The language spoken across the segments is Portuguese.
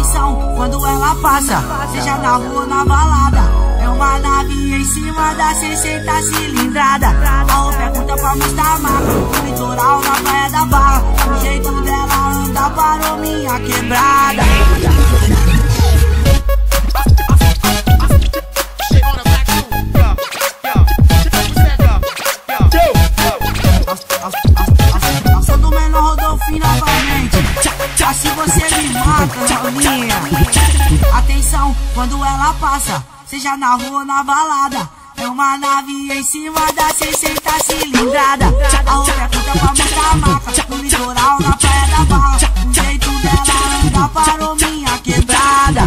Atenção, quando ela passa, seja na rua ou na balada, é uma nave em cima da 60 cilindrada. A roupa é curta pra mostrar a marca, no litoral, na praia da Barra. O jeito dela anda parou minha quebrada. Ação do menor Rodolfinho novamente. Assim você me mata, novinha. Atenção, quando ela passa, seja na rua ou na balada, é uma nave em cima da 60 cilindrada. A roupa é curta pra mostrar a marca, no litoral, na praia da Barra. O jeito dela anda parou minha quebrada.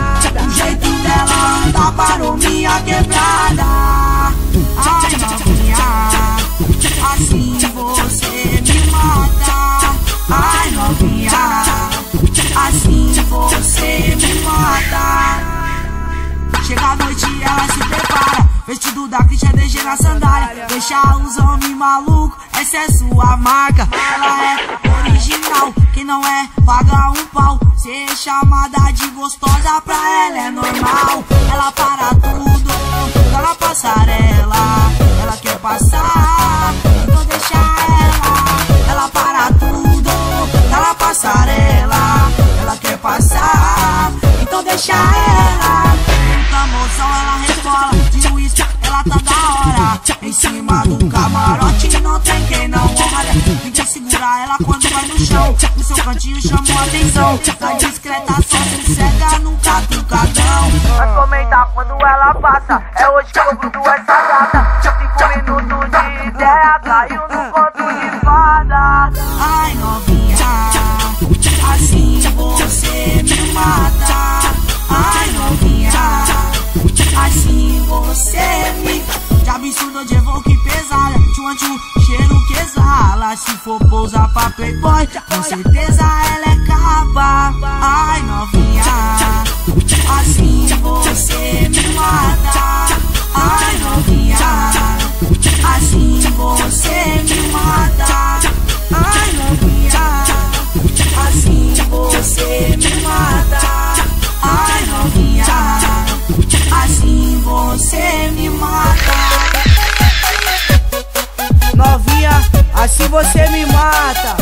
O jeito dela anda parou minha quebrada. Ai, novinha, assim você me mata. Ai, novinha, assim você me mata. Chega a noite, ela se prepara, vestido da Christian DG na sandália. Deixa os homens malucos, essa é sua marca. Ela é original, quem não é, paga um pau. Ser chamada de gostosa pra ela é normal. Ela para tudo, tá na passarela. Ela quer passar, então deixa ela. Ela para tudo, tá na passarela. Ela quer passar, então deixa ela. Moção, ela rebola, de uísque, ela tá da hora. Em cima do camarote não tem quem não olha. Tem que segurar ela quando vai no chão. No seu cantinho chamou a atenção. Tá discreta, só se cega num catucadão. Vai comentar quando ela passa, é hoje que eu grudo essa gata. 5 minutos de ideia, caiu no conto de fada. Ai, novinha, assim você me mata. Ai, novinha, assim você me... De absurdo de evoque pesada, tchu, cheiro que exala. Se for pousar pra playboy, com certeza ela é capa. Ai, novinha, assim você me mata. Ai, novinha, assim você me mata. Ai, novinha, assim você me mata. Ai, novinha, assim você me mata. Novinha, assim você me mata.